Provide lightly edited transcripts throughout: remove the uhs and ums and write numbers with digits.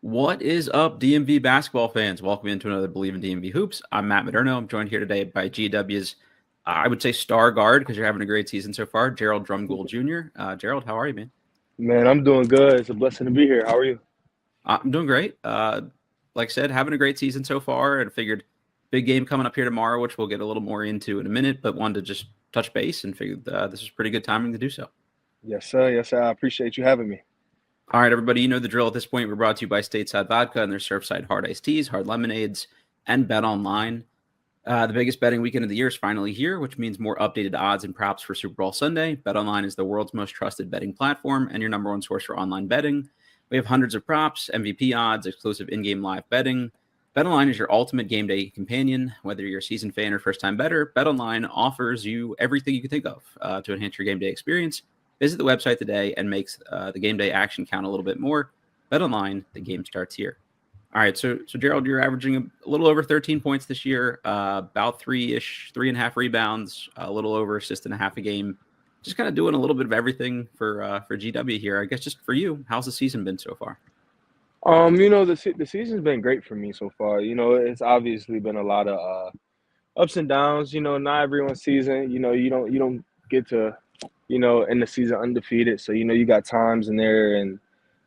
What is up, DMV basketball fans? Welcome into another Believe in DMV Hoops. I'm Matt Moderno. I'm joined here today by GW's, I would say, star guard because you're having a great season so far, Gerald Drumgoole Jr. Gerald, how are you, man? Man, I'm doing good. It's a blessing to be here. How are you? I'm doing great. Like I said, having a great season so far, and figured big game coming up here tomorrow, which we'll get a little more into in a minute, but wanted to just touch base and figured this was pretty good timing to do so. Yes, sir. Yes, sir. I appreciate you having me. All right, everybody, you know the drill at this point. We're brought to you by Stateside Vodka and their Surfside Hard Iced Teas, Hard Lemonades, and Bet Online. The biggest betting weekend of the year is finally here, which means more updated odds and props for Super Bowl Sunday. BetOnline is the world's most trusted betting platform and your number one source for online betting. We have hundreds of props, MVP odds, exclusive in-game live betting. BetOnline is your ultimate game day companion. Whether you're a seasoned fan or first-time bettor, BetOnline offers you everything you can think of to enhance your game day experience. Visit the website today and makes the game day action count a little bit more. BetOnline, the game starts here. All right, so Gerald, you're averaging a little over 13 points this year, about 3.5 rebounds, a little over assist and a half a game. Just kind of doing a little bit of everything for GW here. I guess just for you, how's the season been so far? The season's been great for me so far. It's obviously been a lot of ups and downs. Not everyone's season. You don't get to in the season undefeated. So you got times in there and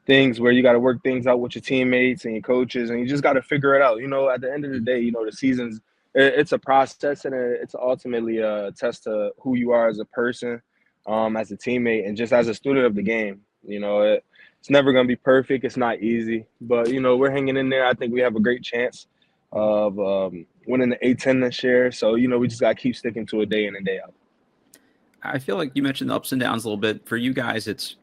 things where you got to work things out with your teammates and your coaches, and you just got to figure it out. At the end of the day, the season's it's a process, and it's ultimately a test to who you are as a person, as a teammate, and just as a student of the game. It's never going to be perfect. It's not easy, but we're hanging in there. I think we have a great chance of winning the A10 this year. So we just got to keep sticking to it day in and day out. I feel like you mentioned the ups and downs a little bit. For you guys, it's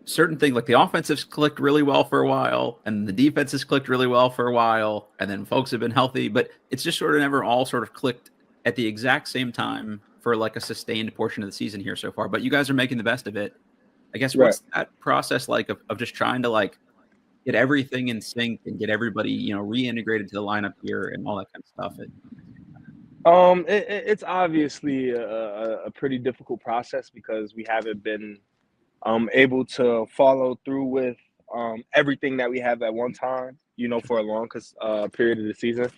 certain things like the offense has clicked really well for a while, and the defense has clicked really well for a while, and then folks have been healthy, but it's just sort of never all sort of clicked at the exact same time for like a sustained portion of the season here so far. But you guys are making the best of it. I guess Right. what's that process like of just trying to like get everything in sync and get everybody, reintegrated to the lineup here and all that kind of stuff? It's obviously a pretty difficult process because we haven't been able to follow through with everything that we have at one time, for a long period of the season.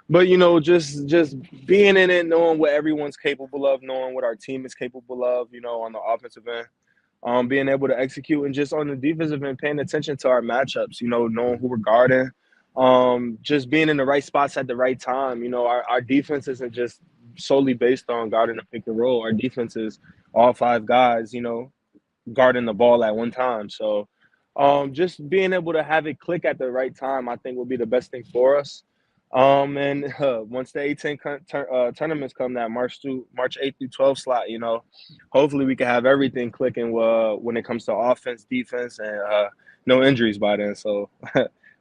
But just being in it, knowing what everyone's capable of, knowing what our team is capable of, on the offensive end, being able to execute, and just on the defensive end, paying attention to our matchups, knowing who we're guarding, just being in the right spots at the right time. Our defense isn't just solely based on guarding a pick and roll. Our defense is all five guys, guarding the ball at one time. So just being able to have it click at the right time, I think will be the best thing for us. And once the A10 tournaments come, that March 8th through 12 slot, hopefully we can have everything clicking when it comes to offense, defense, and no injuries by then. So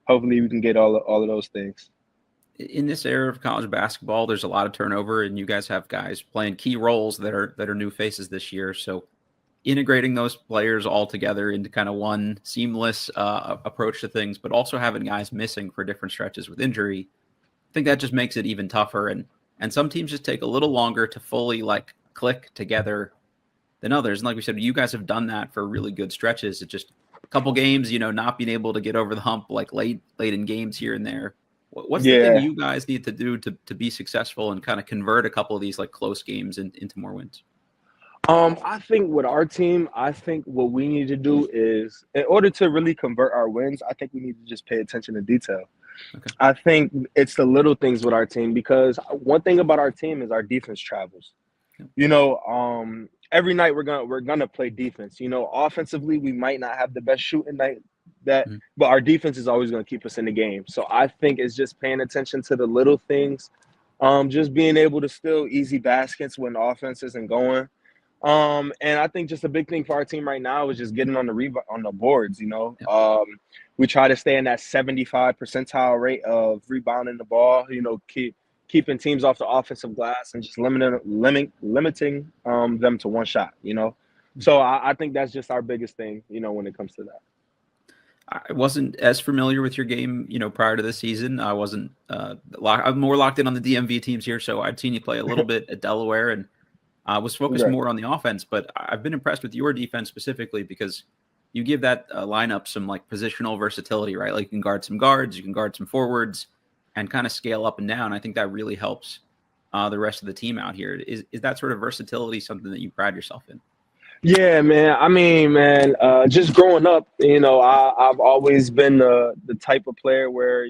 hopefully we can get all of those things. In this era of college basketball, there's a lot of turnover, and you guys have guys playing key roles that are new faces this year. So integrating those players all together into kind of one seamless approach to things, but also having guys missing for different stretches with injury, I think that just makes it even tougher. And some teams just take a little longer to fully like click together than others. And like we said, you guys have done that for really good stretches. It's just a couple games, not being able to get over the hump like late in games here and there. What's the thing Yeah. you guys need to do to be successful and kind of convert a couple of these like close games into more wins? I think with our team, I think what we need to do is, in order to really convert our wins, I think we need to just pay attention to detail. Okay. I think it's the little things with our team, because one thing about our team is our defense travels. Yep. Every night we're gonna play defense. Offensively we might not have the best shooting night Mhm. but our defense is always gonna keep us in the game. So I think it's just paying attention to the little things, just being able to steal easy baskets when the offense isn't going. And I think just a big thing for our team right now is just getting on the boards. Yep. We try to stay in that 75 percentile rate of rebounding the ball. Keeping teams off the offensive glass and just limiting them to one shot. So I think that's just our biggest thing. When it comes to that. I wasn't as familiar with your game, prior to this season. I wasn't. I'm more locked in on the DMV teams here, so I'd seen you play a little bit at Delaware, and I was focused Right. more on the offense. But I've been impressed with your defense specifically because you give that lineup some like positional versatility, right? Like you can guard some guards, you can guard some forwards, and kind of scale up and down. I think that really helps the rest of the team out here. Is that sort of versatility something that you pride yourself in? Yeah, man. I mean, man, just growing up, I've always been the type of player where,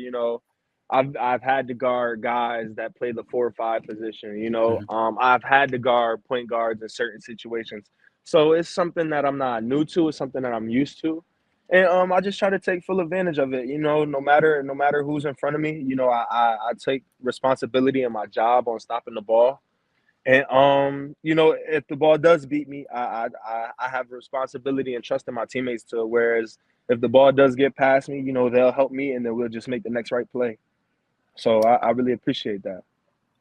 I've had to guard guys that play the 4 or 5 position. Mhm. I've had to guard point guards in certain situations. So it's something that I'm not new to. It's something that I'm used to, and I just try to take full advantage of it. No matter who's in front of me. I take responsibility in my job on stopping the ball. And if the ball does beat me, I have responsibility and trust in my teammates to. Whereas if the ball does get past me, they'll help me, and then we'll just make the next right play. So I really appreciate that.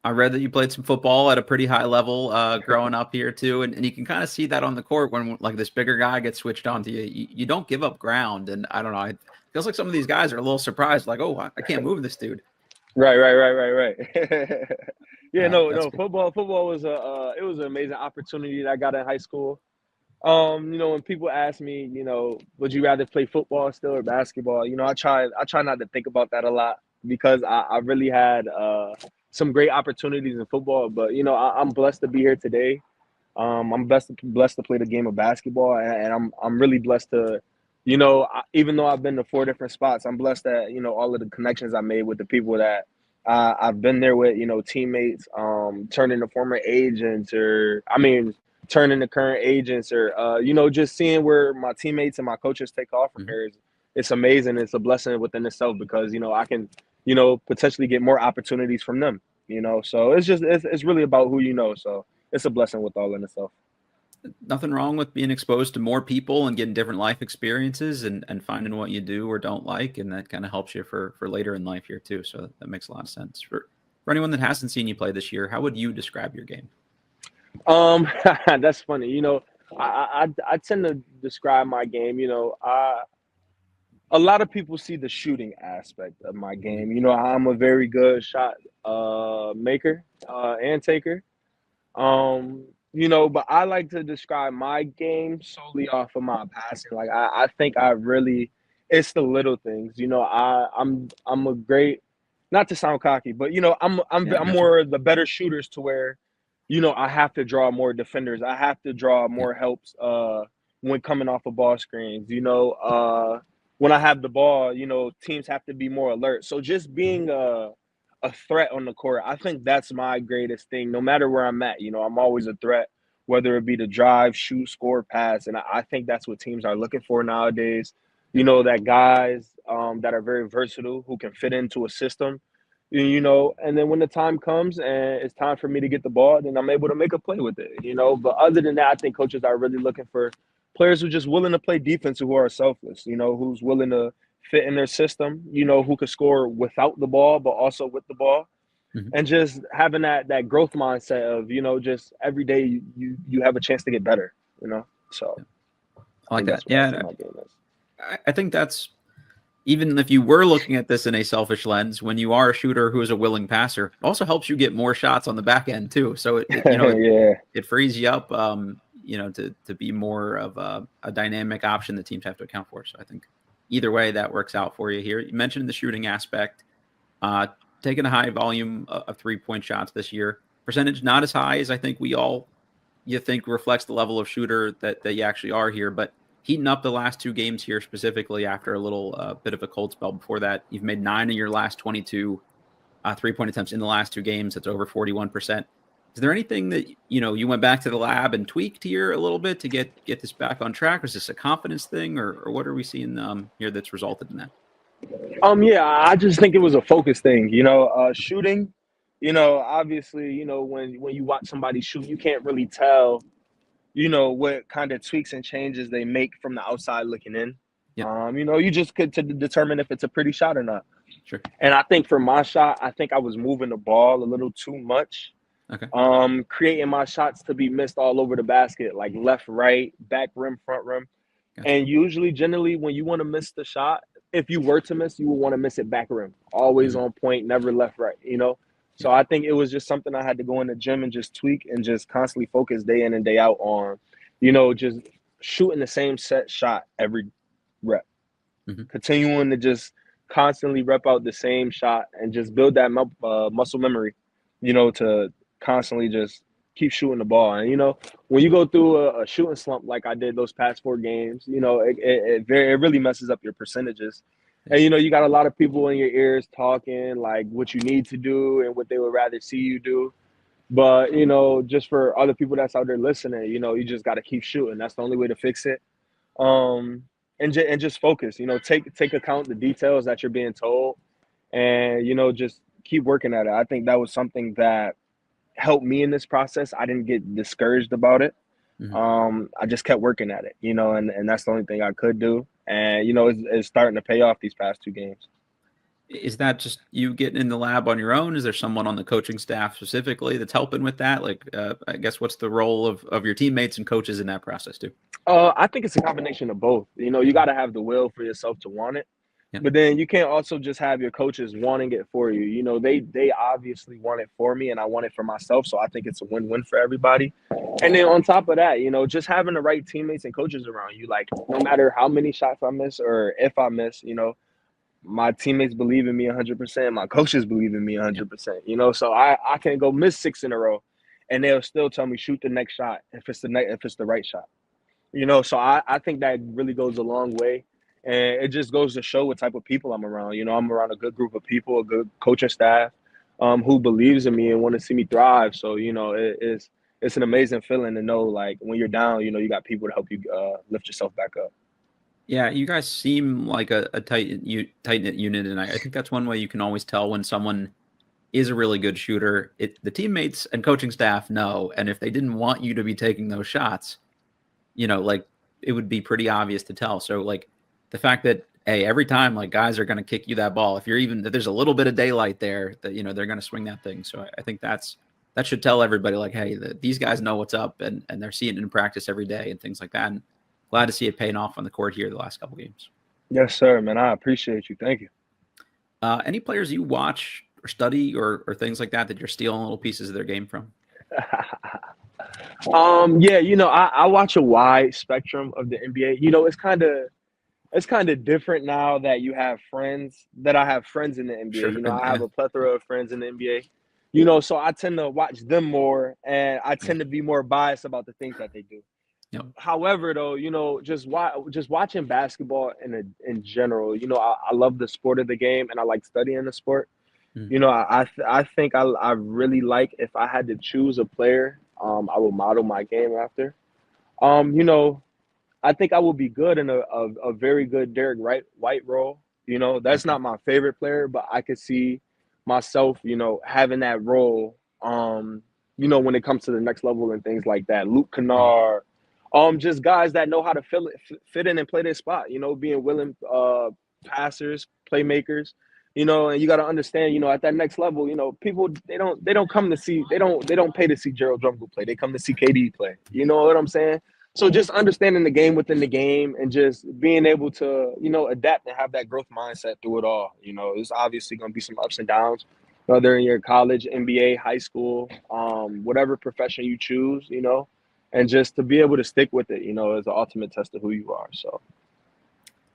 I read that you played some football at a pretty high level growing up here too, and you can kind of see that on the court when like this bigger guy gets switched on to you. You don't give up ground, and I don't know. It feels like some of these guys are a little surprised, like, oh, I can't move this dude. Right. Yeah, That's no. cool. Football was it was an amazing opportunity that I got in high school. When people ask me, would you rather play football still or basketball? I try not to think about that a lot because I really had some great opportunities in football. But I'm blessed to be here today. I'm blessed to play the game of basketball, and I'm really blessed to, even though I've been to 4 different spots, I'm blessed that all of the connections I made with the people that I've been there with, teammates, turning to former agents, or I mean, turning to current agents, or just seeing where my teammates and my coaches take off from Mhm. here. It's amazing. It's a blessing within itself because I can potentially get more opportunities from them. So it's really about who you know. So it's a blessing with all in itself. Nothing wrong with being exposed to more people and getting different life experiences and finding what you do or don't like, and that kind of helps you for later in life here too. So that makes a lot of sense. For anyone that hasn't seen you play this year, how would you describe your game? That's funny. I tend to describe my game. A lot of people see the shooting aspect of my Mhm. game. I'm a very good shot maker and taker. But I like to describe my game solely off of my passing. Like I think I really it's the little things. I'm a great, not to sound cocky, but Yeah, I I'm got you. more the better shooters to where, I have to draw more defenders. I have to draw Yeah. more helps when coming off of ball screens. When I have the ball, teams have to be more alert. So just Mhm. being a threat on the court. I think that's my greatest thing. No matter where I'm at, I'm always a threat, whether it be to drive, shoot, score, pass. And I think that's what teams are looking for nowadays. Yep. That guys that are very versatile who can fit into a system, and then when the time comes and it's time for me to get the ball, then I'm able to make a play with it. But other than that, I think coaches are really looking for players who are just willing to play defense, who are selfless, who's willing to fit in their system, who could score without the ball, but also with the ball. Mhm. And just having that growth mindset of, just every day you have a chance to get better. So Yeah. I I like think that. that's what I Yeah, see my game as. I think that's even if you were looking at this in a selfish lens, when you are a shooter who is a willing passer, it also helps you get more shots on the back end too. So Yeah. it frees you up, to be more of a dynamic option that teams have to account for. So I think either way that works out for you here. You mentioned the shooting aspect, uh, taking a high volume of 3-point shots this year. Percentage not as high as I think you think reflects the level of shooter that you actually are here, but heating up the last 2 games here specifically after a little bit of a cold spell before that, you've made 9 of your last 22 3-point attempts in the last 2 games. That's over 41%. Is there anything that you went back to the lab and tweaked here a little bit to get this back on track? Or is this a confidence thing, or what are we seeing here that's resulted in that? Yeah, I just think it was a focus thing. Shooting. Obviously, when you watch somebody shoot, you can't really tell, what kind of tweaks and changes they make from the outside looking in. Yeah, You just could to determine if it's a pretty shot or not. sure. And I think for my shot, I think I was moving the ball a little too much, Okay, creating my shots to be missed all over the basket, like left, right, back rim, front rim. gotcha. And usually, generally, when you want to miss the shot, if you were to miss, you would want to miss it back rim, always Hmm. on point, never left, right. Yeah, So I think it was just something I had to go in the gym and just tweak and just constantly focus day in and day out on, just shooting the same set shot rep. Mm-hmm. Continuing to just constantly rep out the same shot and just build that muscle memory, to constantly just keep shooting the ball. And, when you go through a shooting slump like I did those past 4 games, it really messes up your percentages. Yeah. And, you got a lot of people in your ears talking like what you need to do and what they would rather see you do. But, just for other people that's out there listening, you just got to keep shooting. That's the only way to fix it. And just focus, take account the details that you're being told and, just keep working at it. I think that was something that helped me in this process. I didn't get discouraged about it. Mm-hmm. I just kept working at it, and that's the only thing I could do. And, it's starting to pay off these past 2 games. Is that just you getting in the lab on your own? Is there someone on the coaching staff specifically that's helping with that? Like, I guess what's the role of your teammates and coaches in that process too? I think it's a combination of both. You got to have the will for yourself to want it. Yeah. But then you can't also just have your coaches wanting it for you. They obviously want it for me and I want it for myself. So I think it's a win-win for everybody. And then on top of that, just having the right teammates and coaches around you, like no matter how many shots I miss or if I miss, my teammates believe in me 100%. My coaches believe in me 100%, so I can go miss 6 in a row and they'll still tell me shoot the next shot if it's the right shot. So I think that really goes a long way. And it just goes to show what type of people I'm around. I'm around a good group of people, a good coaching staff, who believes in me and want to see me thrive. So, it's an amazing feeling to know, like, when you're down, you got people to help you lift yourself back up. Yeah, you guys seem like a tight-knit unit, and I think that's one way you can always tell when someone is a really good shooter. The teammates and coaching staff know, and if they didn't want you to be taking those shots, like it would be pretty obvious to tell. So like the fact that, hey, every time like guys are going to kick you that ball, if there's a little bit of daylight there, that they're going to swing that thing. So I think that should tell everybody like, hey, these guys know what's up and they're seeing it in practice every day and things like that. And glad to see it paying off on the court here the last couple games. Yes, sir, man. I appreciate you. Thank you. Any players you watch or study or things like that you're stealing little pieces of their game from? Yeah, I watch a wide spectrum of the NBA. It's kind of different now that I have friends in the NBA. Sure, I have a plethora of friends in the NBA. So I tend to watch them more, and I tend to be more biased about the things that they do. Yep. However, though, just watching basketball in general, I love the sport of the game, and I like studying the sport. Mm-hmm. I think I really like, if I had to choose a player, I will model my game after. I think I will be good in a very good Derek White role. That's not my favorite player, but I could see myself, having that role, when it comes to the next level and things like that. Luke Kennard, just guys that know how to fit in and play their spot, being willing passers, playmakers. And you got to understand, at that next level, people, they don't come to see, they don't pay to see Gerald Drumgoole play. They come to see KD play. You know what I'm saying? So just understanding the game within the game and just being able to, adapt and have that growth mindset through it all. There's obviously going to be some ups and downs, whether in your college, NBA, high school, whatever profession you choose, and just to be able to stick with it, is the ultimate test of who you are. So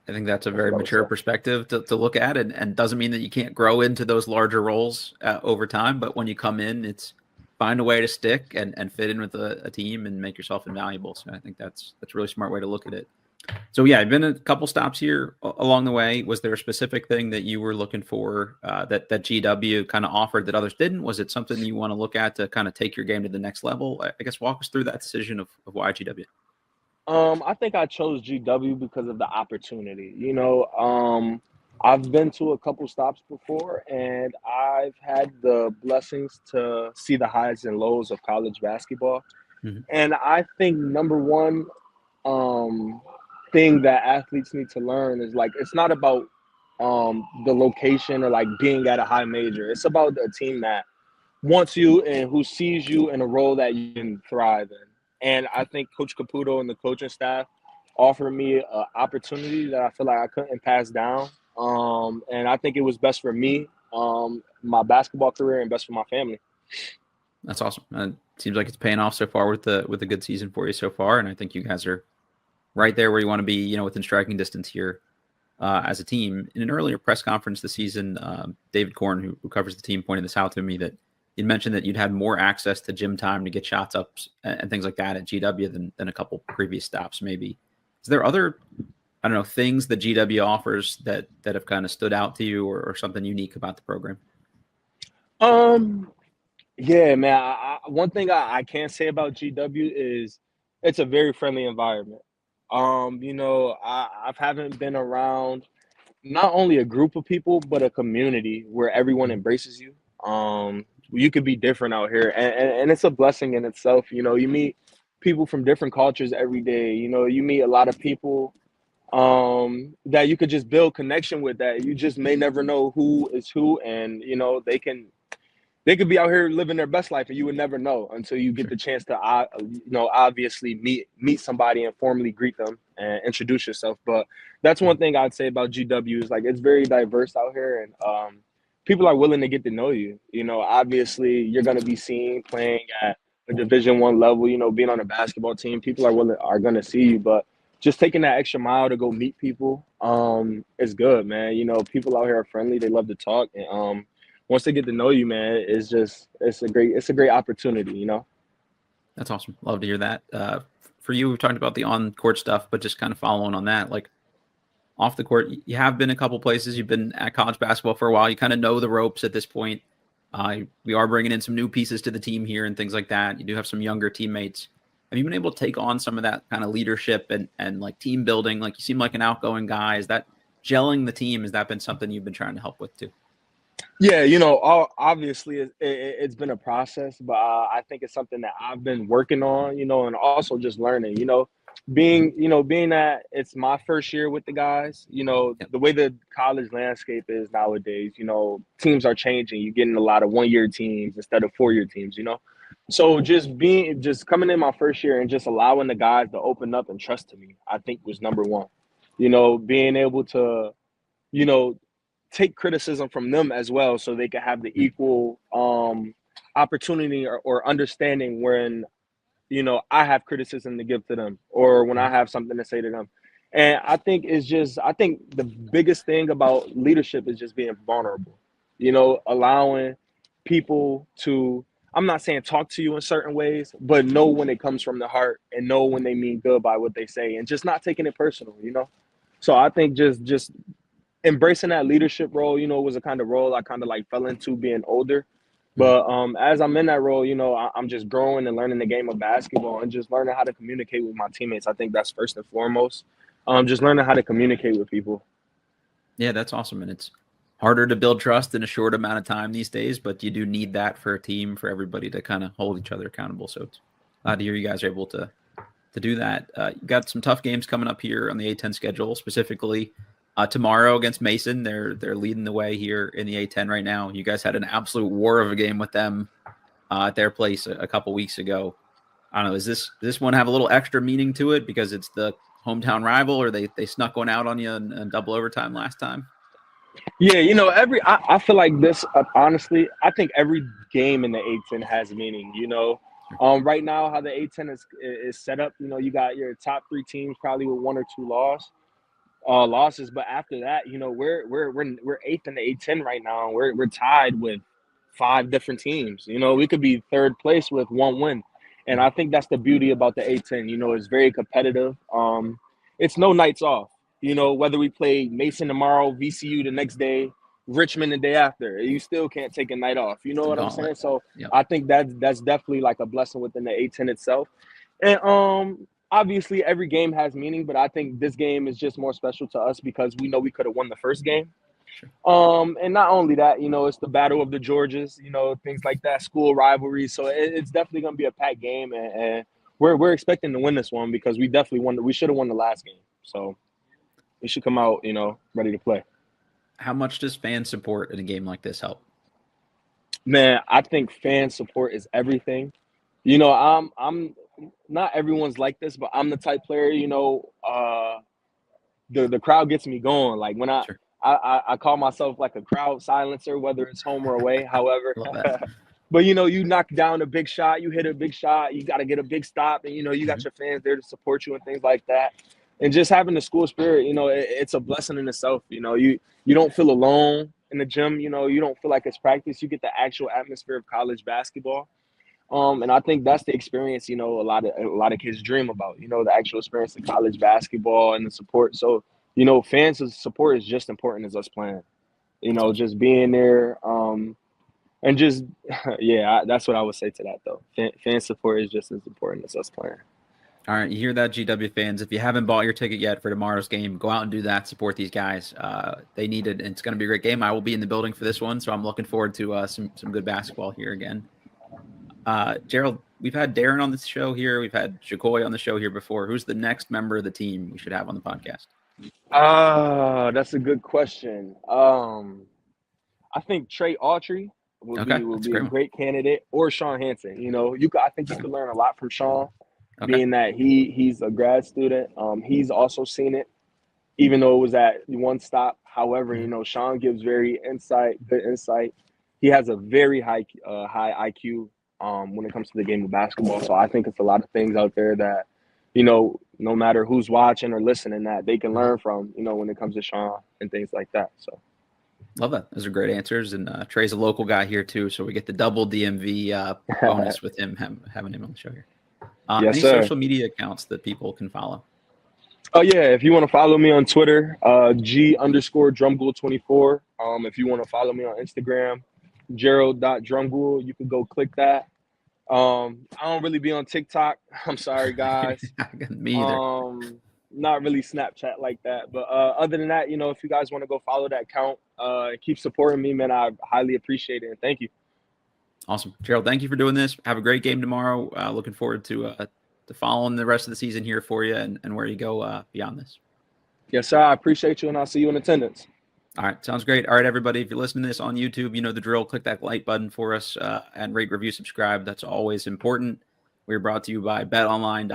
I think that's a very mature perspective to look at, and doesn't mean that you can't grow into those larger roles over time. But when you come in, it's find a way to stick and fit in with a team and make yourself invaluable. So I think that's a really smart way to look at it. So yeah, I've been a couple stops here along the way. Was there a specific thing that you were looking for that GW kind of offered that others didn't? Was it something you want to look at to kind of take your game to the next level? I guess walk us through that decision of why GW. I think I chose GW because of the opportunity. I've been to a couple stops before, and I've had the blessings to see the highs and lows of college basketball. Mm-hmm. And I think number one thing that athletes need to learn is, like, it's not about the location or like being at a high major. It's about a team that wants you and who sees you in a role that you can thrive in. And I think Coach Caputo and the coaching staff offered me an opportunity that I feel like I couldn't pass down. And I think it was best for me, my basketball career, and best for my family. That's awesome. It seems like it's paying off so far with a good season for you so far. And I think you guys are right there where you want to be, within striking distance here as a team. In an earlier press conference this season, David Korn, who covers the team, pointed this out to me, that you'd mentioned that you'd had more access to gym time to get shots up and things like that at GW than a couple previous stops, maybe. Is there other, I don't know, things that GW offers that have kind of stood out to you, or something unique about the program? Yeah, man. One thing I can say about GW is it's a very friendly environment. I haven't been around not only a group of people, but a community where everyone embraces you. You could be different out here, and it's a blessing in itself. You meet people from different cultures every day. You meet a lot of people that you could just build connection with, that you just may never know who is who, and they could be out here living their best life, and you would never know until you get the chance to, obviously meet somebody and formally greet them and introduce yourself. But that's one thing I'd say about GW is, like, it's very diverse out here, and people are willing to get to know you. Obviously you're going to be seen playing at a Division I level, being on a basketball team. People are going to see you, but just taking that extra mile to go meet people is good, man. People out here are friendly. They love to talk, and once they get to know you, man, it's a great opportunity, That's awesome. Love to hear that. For you, we've talked about the on-court stuff, but just kind of following on that, like off the court, you have been a couple places. You've been at college basketball for a while. You kind of know the ropes at this point. We are bringing in some new pieces to the team here and things like that. You do have some younger teammates. Have you been able to take on some of that kind of leadership and like team building? Like, you seem like an outgoing guy. Is that gelling the team? Has that been something you've been trying to help with too? Yeah, obviously it's been a process, but I think it's something that I've been working on, and also just learning, being that it's my first year with the guys, Yep. the way the college landscape is nowadays, teams are changing. You're getting a lot of 1-year teams instead of 4-year teams, So just coming in my first year and just allowing the guys to open up and trust to me, I think was number one. Being able to, you know, take criticism from them as well, so they can have the equal opportunity or understanding when I have criticism to give to them, or when I have something to say to them. And I think the biggest thing about leadership is just being vulnerable, allowing people to, I'm not saying talk to you in certain ways, but know when it comes from the heart, and know when they mean good by what they say, and just not taking it personal. So I think just embracing that leadership role, was a kind of role I kind of like fell into being older. But as I'm in that role, I'm just growing and learning the game of basketball, and just learning how to communicate with my teammates. I think that's first and foremost. Just learning how to communicate with people. Yeah, that's awesome. And it's harder to build trust in a short amount of time these days, but you do need that for a team, for everybody to kind of hold each other accountable. So it's glad to hear you guys are able to do that. You got some tough games coming up here on the A10 schedule, specifically tomorrow against Mason. They're leading the way here in the A10 right now. You guys had an absolute war of a game with them at their place a couple weeks ago. I don't know, does this one have a little extra meaning to it because it's the hometown rival, or they snuck one out on you in double overtime last time? Yeah, I feel like this, honestly, I think every game in the A10 has meaning, Right now, how the A10 is set up, you got your top 3 teams probably with 1 or 2 losses, but after that, we're 8th in the A10 right now, and we're tied with 5 different teams. We could be 3rd place with 1 win, and I think that's the beauty about the A10. It's very competitive. It's no nights off. Whether we play Mason tomorrow, VCU the next day, Richmond the day after, you still can't take a night off. You know It's a what I'm gauntlet. saying? So Yep. I think that's definitely like a blessing within the A10 itself. And obviously every game has meaning, but I think this game is just more special to us because we know we could have won the first game. Sure. And not only that, it's the battle of the Georges, things like that, school rivalries. So it's definitely going to be a packed game, and we're expecting to win this one because we definitely won. We should have won the last game, so we should come out, ready to play. How much does fan support in a game like this help? Man, I think fan support is everything. I'm not everyone's like this, but I'm the type player, the crowd gets me going. Like when Sure. I call myself like a crowd silencer, whether it's home or away. However, Love that. but you knock down a big shot, you hit a big shot, you got to get a big stop, and you got your fans there to support you and things like that. and just having the school spirit, it's a blessing in itself. You don't feel alone in the gym. You don't feel like it's practice. You get the actual atmosphere of college basketball. And I think that's the experience, a lot of kids dream about, the actual experience of college basketball and the support. So, fans' support is just important as us playing, just being there. And just, yeah, that's what I would say to that, though. Fan support is just as important as us playing. All right, you hear that, GW fans? If you haven't bought your ticket yet for tomorrow's game, go out and do that. Support these guys. They need it, and it's going to be a great game. I will be in the building for this one, so I'm looking forward to some good basketball here again. Gerald, we've had Darren on the show here. We've had Jacoy on the show here before. Who's the next member of the team we should have on the podcast? That's a good question. I think Trey Autry would be a great candidate, or Sean Hansen. I think you could learn a lot from Sean, being that he's a grad student. He's also seen it, even though it was at one stop. However, Sean gives good insight. He has a very high IQ when it comes to the game of basketball. So I think it's a lot of things out there that, no matter who's watching or listening, that they can learn from, when it comes to Sean and things like that. So. Love that. Those are great answers. And Trey's a local guy here too, so we get the double DMV bonus with him having him on the show here. Yes, any sir. Social media accounts that people can follow? Oh yeah, if you want to follow me on Twitter, G_Drumgoole24. If you want to follow me on Instagram, Gerald.Drumgoole, you can go click that. I don't really be on TikTok. I'm sorry, guys. Me either. Not really Snapchat like that. But other than that, if you guys want to go follow that account, keep supporting me, man, I highly appreciate it. And thank you. Awesome. Gerald, thank you for doing this. Have a great game tomorrow. Looking forward to following the rest of the season here for you and where you go beyond this. Yes, sir. I appreciate you, and I'll see you in attendance. All right. Sounds great. All right, everybody. If you're listening to this on YouTube, you know the drill. Click that like button for us and rate, review, subscribe. That's always important. We're brought to you by betonline.ag.